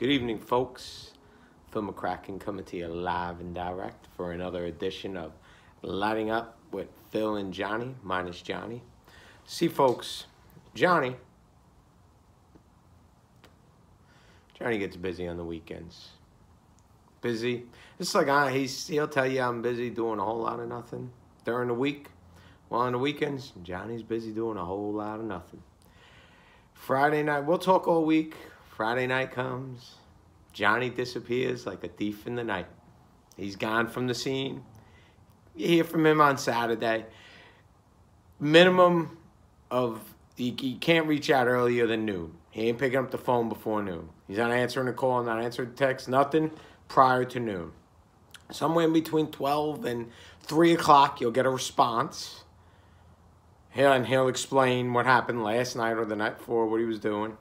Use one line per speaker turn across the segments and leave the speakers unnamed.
Good evening, folks. Phil McCracken coming to you live and direct for another edition of Lighting Up with Phil and Johnny, minus Johnny. See, folks, Johnny gets busy on the weekends. Busy. It's like he'll tell you I'm busy doing a whole lot of nothing during the week. Well, on the weekends, Johnny's busy doing a whole lot of nothing. Friday night, we'll talk all week. Friday night comes, Johnny disappears like a thief in the night. He's gone from the scene. You hear from him on Saturday. Minimum of, he can't reach out earlier than noon. He ain't picking up the phone before noon. He's not answering a call, not answering a text, nothing prior to noon. Somewhere in between 12 and 3 o'clock, you'll get a response. He'll explain what happened last night or the night before, what he was doing.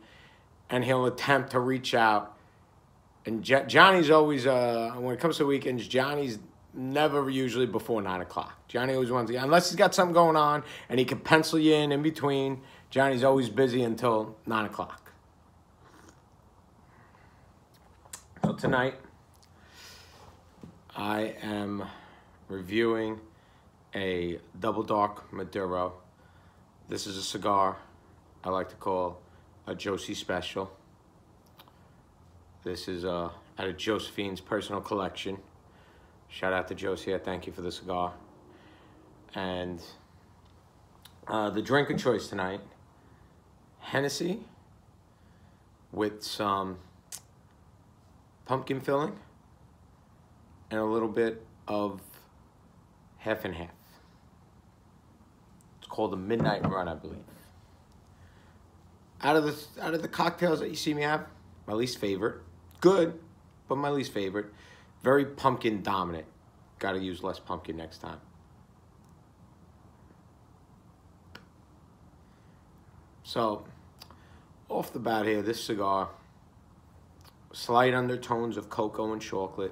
And he'll attempt to reach out. And Johnny's always, when it comes to weekends, Johnny's never usually before 9 o'clock. Johnny always wants to, unless he's got something going on and he can pencil you in between, Johnny's always busy until 9 o'clock. So tonight, I am reviewing a Double Dark Maduro. This is a cigar I like to call a Josie Special. This is out of Josephine's personal collection. Shout out to Josie, I thank you for the cigar. And the drink of choice tonight, Hennessy with some pumpkin filling and a little bit of half and half. It's called the Midnight Run, I believe. Out of the cocktails that you see me have, my least favorite. Good, but my least favorite. Very pumpkin dominant. Got to use less pumpkin next time. So, off the bat here, this cigar, slight undertones of cocoa and chocolate.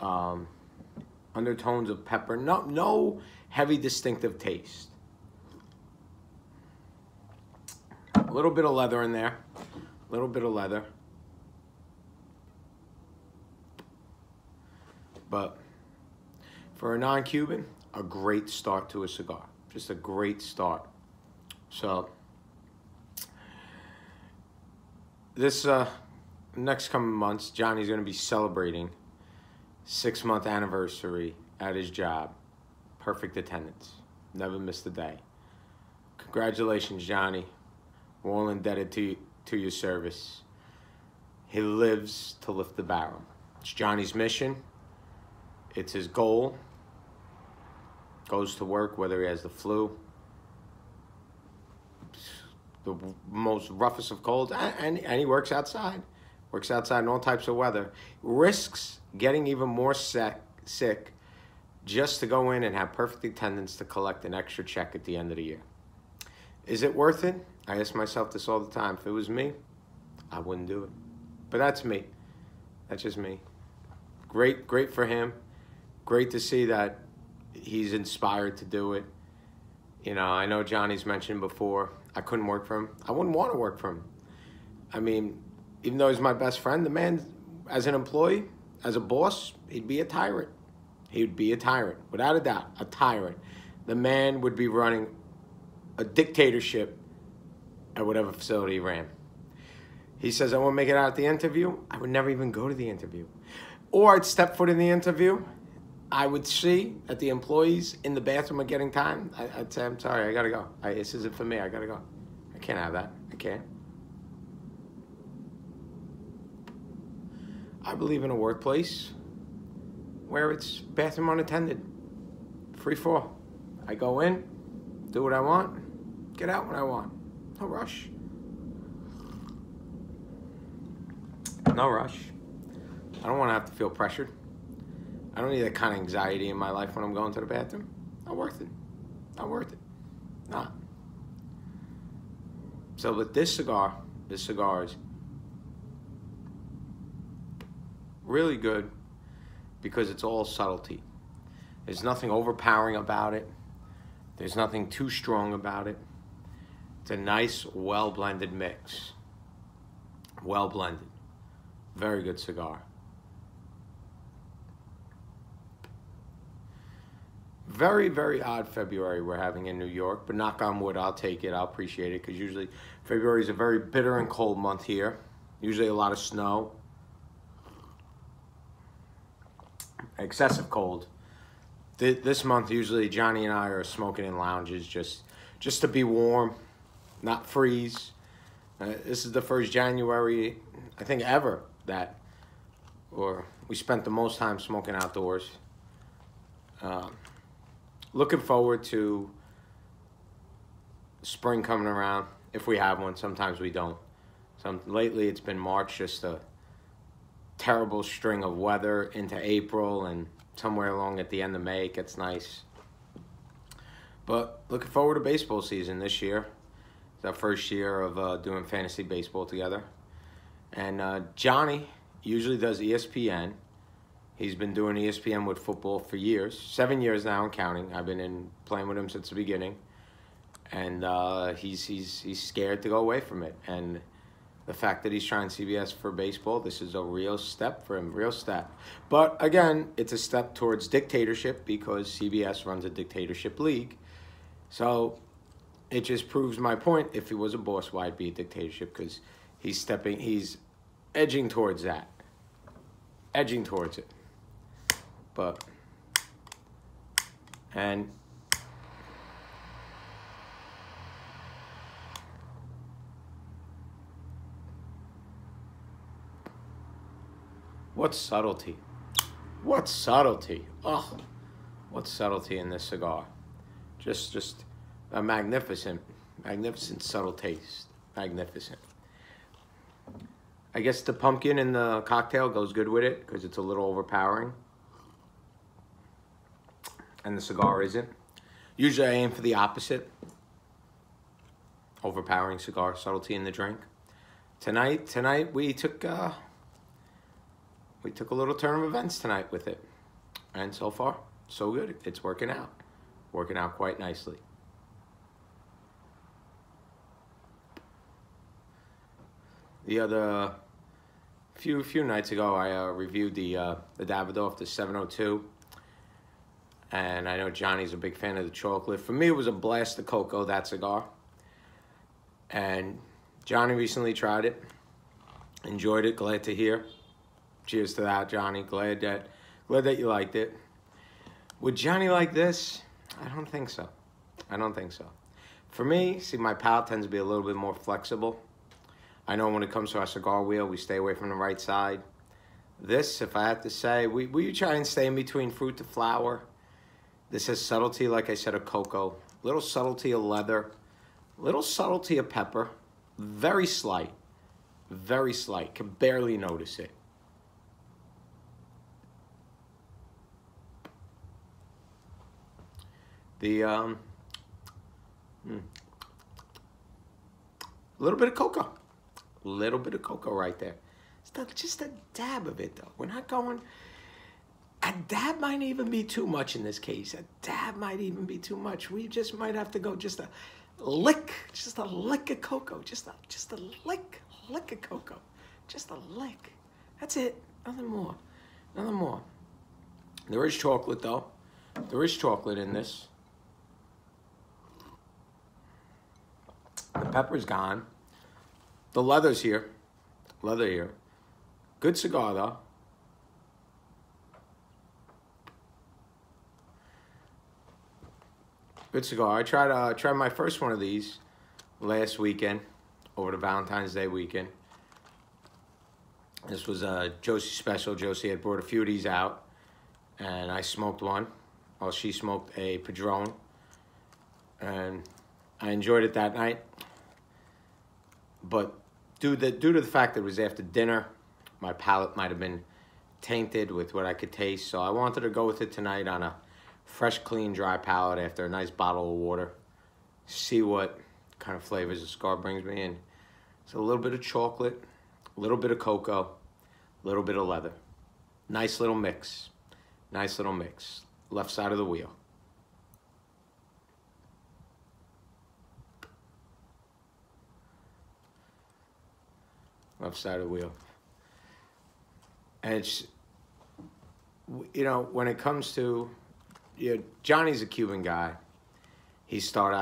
Undertones of pepper. No heavy distinctive taste. A little bit of leather in there. A little bit of leather. But for a non-Cuban, a great start to a cigar. Just a great start. So this next coming months, Johnny's going to be celebrating 6-month anniversary at his job. Perfect attendance. Never missed a day. Congratulations, Johnny. We're all indebted to your service. He lives to lift the barrel. It's Johnny's mission. It's his goal. Goes to work whether he has the flu, the most roughest of colds, and he works outside. Works outside in all types of weather. Risks getting even more sick just to go in and have perfect attendance to collect an extra check at the end of the year. Is it worth it? I ask myself this all the time. If it was me, I wouldn't do it. But that's me. That's just me. Great for him. Great to see that he's inspired to do it. You know, I know Johnny's mentioned before, I couldn't work for him. I wouldn't want to work for him. I mean, even though he's my best friend, the man, as an employee, as a boss, he'd be a tyrant. He would be a tyrant, without a doubt, a tyrant. The man would be running a dictatorship at whatever facility he ran. He says, I won't make it out at the interview. I would never even go to the interview. Or I'd step foot in the interview. I would see that the employees in the bathroom are getting time. I'd say, I'm sorry, I gotta go. This isn't for me, I gotta go. I can't have that, I can't. I believe in a workplace where it's bathroom unattended. Free for all. I go in, do what I want, get out when I want. No rush. No rush. I don't want to have to feel pressured. I don't need that kind of anxiety in my life when I'm going to the bathroom. Not worth it. Not worth it. Not. So with this cigar is really good because it's all subtlety. There's nothing overpowering about it. There's nothing too strong about it. It's a nice, well-blended mix. Well-blended. Very good cigar. Very, very odd February we're having in New York, but knock on wood, I'll take it. I'll appreciate it because usually February is a very bitter and cold month here. Usually a lot of snow. Excessive cold. This month, usually Johnny and I are smoking in lounges just to be warm, not freeze. This is the first January, I think, ever that, or we spent the most time smoking outdoors. Looking forward to spring coming around, if we have one. Sometimes we don't. Lately it's been March, just a terrible string of weather into April, and somewhere along at the end of May it gets nice. But looking forward to baseball season this year. It's our first year of doing fantasy baseball together. And Johnny usually does ESPN. He's been doing ESPN with football for years, 7 years now and counting. I've been playing with him since the beginning, and he's scared to go away from it. And the fact that he's trying CBS for baseball, this is a real step for him, real step. But again, it's a step towards dictatorship because CBS runs a dictatorship league. So it just proves my point. If he was a boss, why it'd be a dictatorship? Because he's edging towards that, edging towards it. And what subtlety? What subtlety? Oh, what subtlety in this cigar. Just a magnificent subtle taste. Magnificent. I guess the pumpkin in the cocktail goes good with it because it's a little overpowering. And the cigar isn't. Usually I aim for the opposite. Overpowering cigar, subtlety in the drink. Tonight we took a little turn of events tonight with it. And so far, so good. It's working out. Working out quite nicely. The other few nights ago, I reviewed the Davidoff, the 702. And I know Johnny's a big fan of the chocolate. For me, it was a blast of cocoa, that cigar. And Johnny recently tried it. Enjoyed it, glad to hear. Cheers to that, Johnny. Glad that you liked it. Would Johnny like this? I don't think so. I don't think so. For me, see, my palate tends to be a little bit more flexible. I know when it comes to our cigar wheel, we stay away from the right side. This, if I had to say, we try and stay in between fruit to flower. This has subtlety, like I said, of cocoa. Little subtlety of leather. Little subtlety of pepper. Very slight. Very slight. Can barely notice it. A little bit of cocoa. A little bit of cocoa right there. Just a dab of it, though. We're not going... A dab might even be too much in this case. A dab might even be too much. We just might have to go just a lick of cocoa. Just a lick of cocoa. Just a lick. That's it. Nothing more. Nothing more. There is chocolate, though. There is chocolate in this. The pepper's gone. The leather's here. Leather here. Good cigar, though. Good cigar. I tried my first one of these last weekend, over the Valentine's Day weekend. This was a Josie special. Josie had brought a few of these out, and I smoked one. Well, she smoked a Padron, and I enjoyed it that night. But due to the fact that it was after dinner, my palate might have been tainted with what I could taste. So I wanted to go with it tonight on a fresh, clean, dry palate after a nice bottle of water. See what kind of flavors the cigar brings me in. So a little bit of chocolate, a little bit of cocoa, a little bit of leather. Nice little mix. Nice little mix. Left side of the wheel. Left side of the wheel. And it's, when it comes to, Johnny's a Cuban guy. I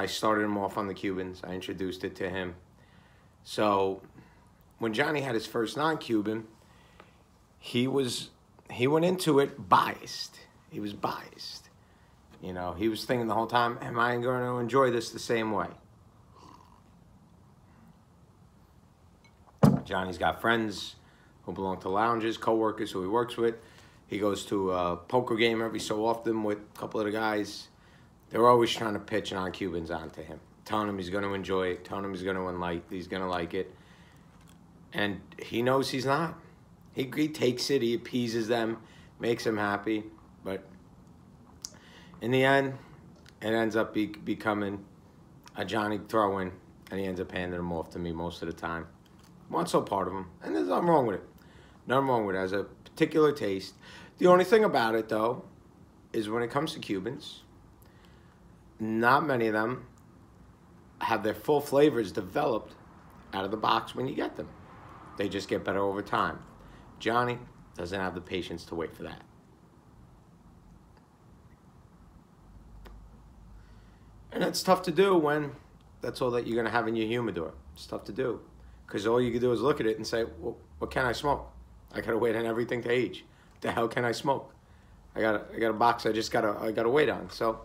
started him off on the Cubans. I introduced it to him. So when Johnny had his first non-Cuban, he went into it biased. He was biased. He was thinking the whole time, am I going to enjoy this the same way? Johnny's got friends who belong to lounges, co-workers who he works with. He goes to a poker game every so often with a couple of the guys. They're always trying to pitch non-Cubans onto him, telling him he's going to enjoy it, telling him he's going to like it. And he knows he's not. He takes it, he appeases them, makes them happy. But in the end, it ends up becoming a Johnny throw-in, and he ends up handing them off to me most of the time. I'm not so part of him, and there's nothing wrong with it. Nothing wrong with it. It has a particular taste. The only thing about it, though, is when it comes to Cubans, not many of them have their full flavors developed out of the box when you get them. They just get better over time. Johnny doesn't have the patience to wait for that. And it's tough to do when that's all that you're going to have in your humidor. It's tough to do because all you can do is look at it and say, well, what can I smoke? I got to wait on everything to age. What the hell can I smoke? I got a box I got to wait on. So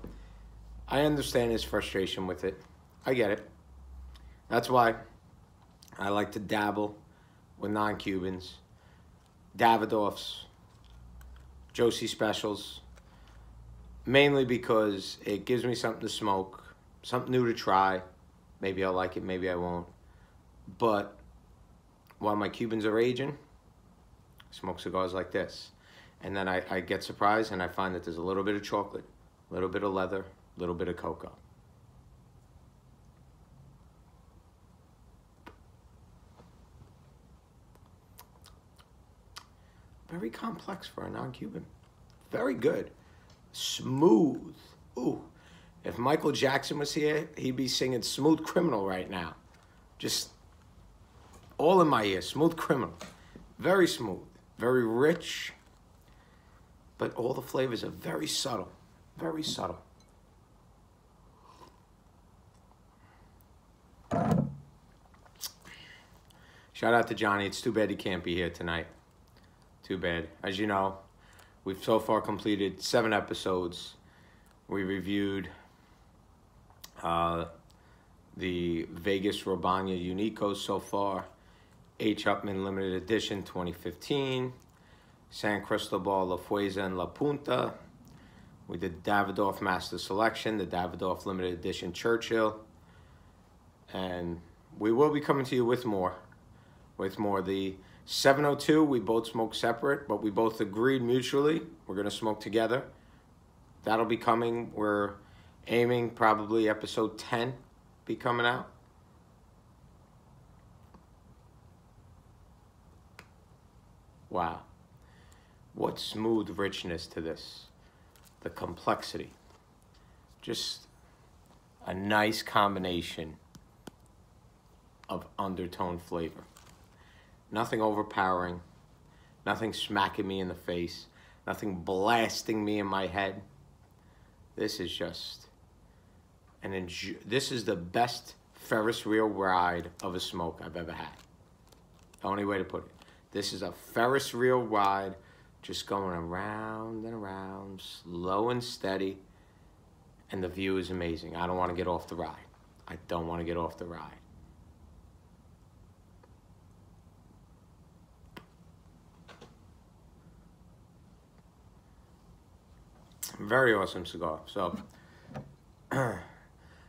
I understand his frustration with it. I get it. That's why I like to dabble with non-Cubans, Davidoffs, Josie Specials, mainly because it gives me something to smoke, something new to try. Maybe I'll like it, maybe I won't. But while my Cubans are aging, I smoke cigars like this. And then I get surprised and I find that there's a little bit of chocolate, a little bit of leather, a little bit of cocoa. Very complex for a non-Cuban. Very good. Smooth. Ooh. If Michael Jackson was here, he'd be singing Smooth Criminal right now. Just all in my ear. Smooth Criminal. Very smooth. Very rich. But all the flavors are very subtle. Very subtle. Shout out to Johnny. It's too bad he can't be here tonight. Too bad. As you know, we've so far completed 7 episodes. We reviewed the Vegas Robana Unico so far, H. Upmann Limited Edition 2015, San Cristobal, La Fueza, and La Punta. We did Davidoff Master Selection, the Davidoff Limited Edition Churchill. And we will be coming to you with more. The 702, we both smoke separate, but we both agreed mutually we're going to smoke together. That'll be coming. We're aiming probably episode 10 be coming out. Wow. What smooth richness to this. The complexity. Just a nice combination of undertone flavor. Nothing overpowering, nothing smacking me in the face, nothing blasting me in my head. This is just this is the best Ferris wheel ride of a smoke I've ever had. The only way to put it. This is a Ferris wheel ride, just going around and around, slow and steady, and the view is amazing. I don't want to get off the ride. I don't want to get off the ride. Very awesome cigar. So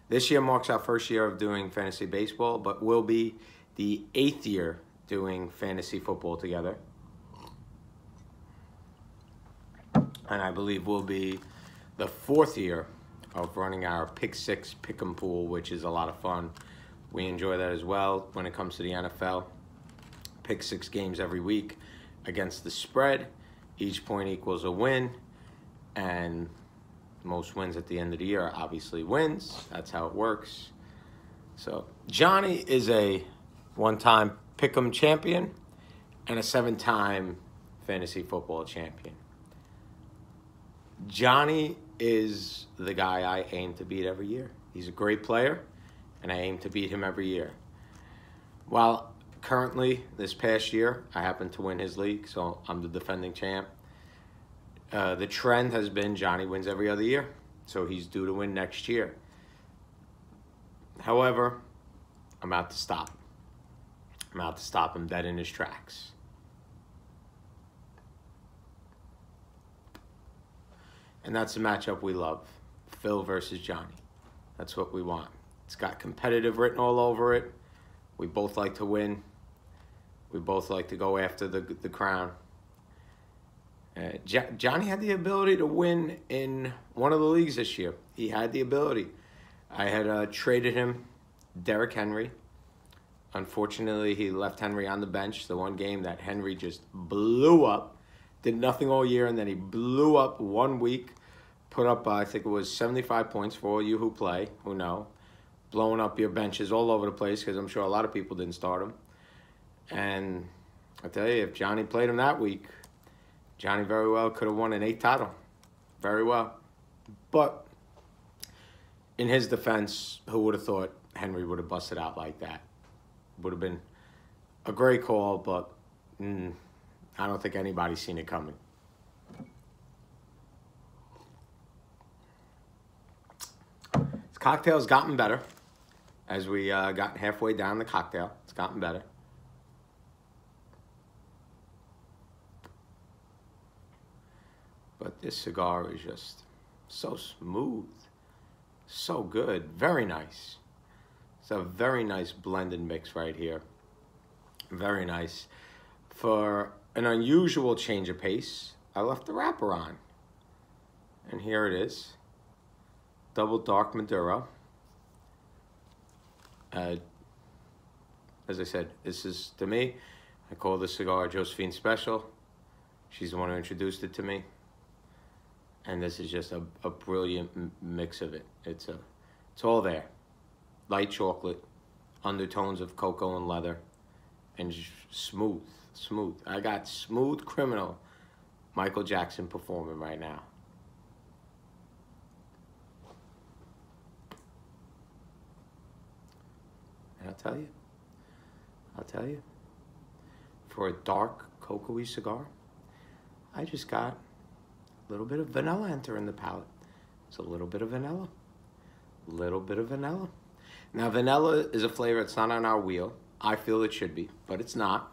this year marks our first year of doing fantasy baseball, but we'll be the 8th year doing fantasy football together. And I believe we'll be the 4th year of running our Pick 6 Pick'em pool, which is a lot of fun. We enjoy that as well when it comes to the NFL. Pick 6 games every week against the spread. Each point equals a win. And most wins at the end of the year obviously wins. That's how it works. So Johnny is a 1-time Pick'em champion and a 7-time fantasy football champion. Johnny is the guy I aim to beat every year. He's a great player, and I aim to beat him every year. While currently, this past year, I happened to win his league, so I'm the defending champ. The trend has been Johnny wins every other year, so he's due to win next year. However, I'm out to stop. I'm out to stop him dead in his tracks. And that's the matchup we love. Phil versus Johnny. That's what we want. It's got competitive written all over it. We both like to win. We both like to go after the crown. Johnny had the ability to win in one of the leagues this year. He had the ability. I had traded him Derrick Henry. Unfortunately, he left Henry on the bench. The one game that Henry just blew up. Did nothing all year, and then he blew up 1 week. Put up, I think it was 75 points for all you who play, who know. Blowing up your benches all over the place because I'm sure a lot of people didn't start him. And I tell you, if Johnny played him that week, Johnny very well could have won an 8 title. Very well. But in his defense, who would have thought Henry would have busted out like that? Would have been a great call, but I don't think anybody's seen it coming. This cocktail's gotten better as we got halfway down the cocktail. It's gotten better. But this cigar is just so smooth, so good, very nice. It's a very nice blended mix right here. Very nice. For an unusual change of pace, I left the wrapper on. And here it is. Double Dark Maduro. As I said, this is, to me, I call this cigar Josephine Special. She's the one who introduced it to me. And this is just a brilliant mix of it. It's all there. Light chocolate, undertones of cocoa and leather, and just smooth. I got Smooth Criminal Michael Jackson performing right now. And I'll tell you, for a dark cocoa-y cigar, I just got a little bit of vanilla enter in the palate. It's a little bit of vanilla. Now, vanilla is a flavor that's not on our wheel. I feel it should be, but it's not.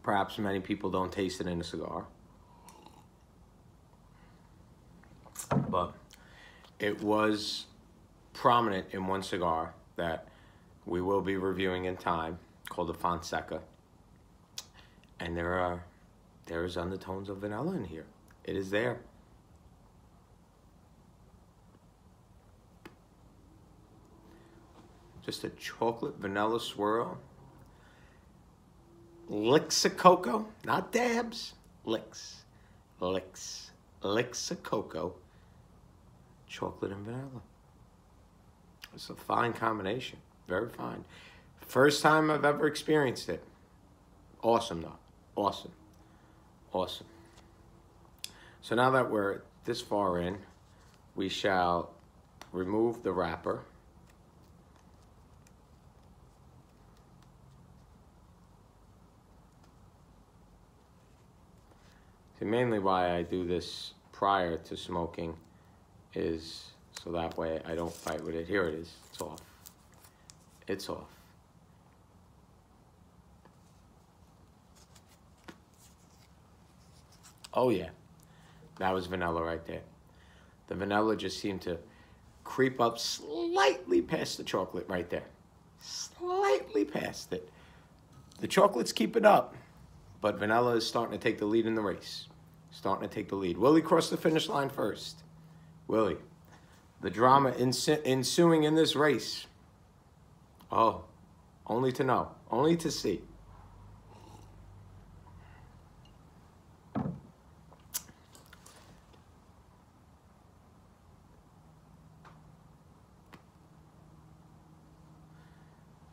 Perhaps many people don't taste it in a cigar. But it was prominent in one cigar that we will be reviewing in time, called the Fonseca. And there's undertones of vanilla in here. It is there. Just a chocolate vanilla swirl. Licks of cocoa, not dabs. Licks of cocoa. Chocolate and vanilla. It's a fine combination. Very fine. First time I've ever experienced it. Awesome though. Awesome. So now that we're this far in, we shall remove the wrapper. See, mainly why I do this prior to smoking is so that way I don't fight with it. Here it is. It's off. It's off. Oh yeah, that was vanilla right there. The vanilla just seemed to creep up slightly past the chocolate right there. Slightly past it. The chocolate's keeping up, but vanilla is starting to take the lead in the race. Starting to take the lead. Willie crossed the finish line first. Willie, the drama ensuing in this race. Oh, only to know, only to see.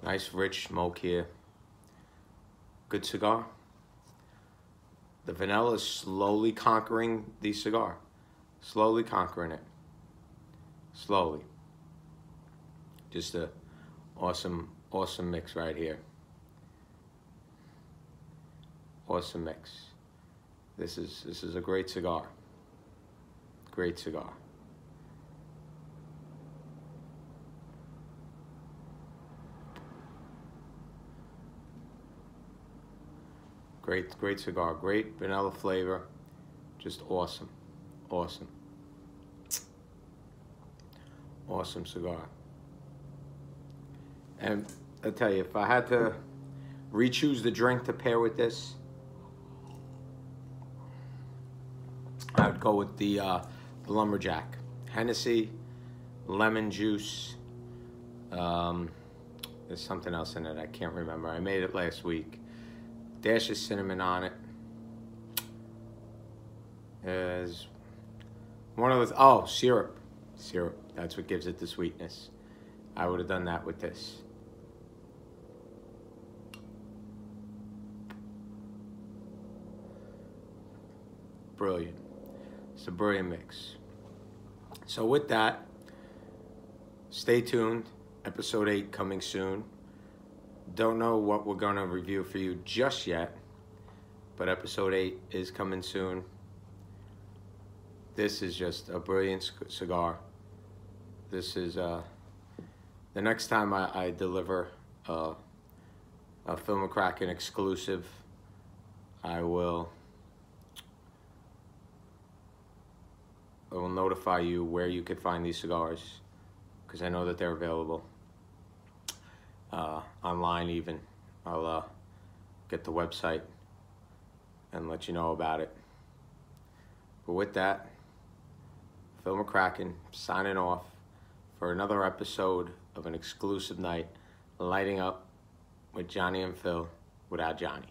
Nice rich smoke here. Good cigar. The vanilla is slowly conquering the cigar. Slowly conquering it. Slowly. Just a awesome mix right here. Awesome mix. This is a great cigar. Great cigar. Great cigar. Great vanilla flavor. Just awesome. Awesome. Awesome cigar. And I'll tell you, if I had to re-choose the drink to pair with this, I would go with the Lumberjack. Hennessy, lemon juice. There's something else in it, I can't remember. I made it last week. Dash of cinnamon on it. There's one of those, oh, syrup. Syrup, that's what gives it the sweetness. I would have done that with this. Brilliant. It's a brilliant mix. So with that, stay tuned. Episode 8 coming soon. Don't know what we're going to review for you just yet, but episode 8 is coming soon. This is just a brilliant cigar. This is the next time I deliver a Phil McCracken exclusive, I will notify you where you could find these cigars, because I know that they're available online even. I'll get the website and let you know about it. But with that, Phil McCracken signing off for another episode of an exclusive night, lighting up with Johnny and Phil without Johnny.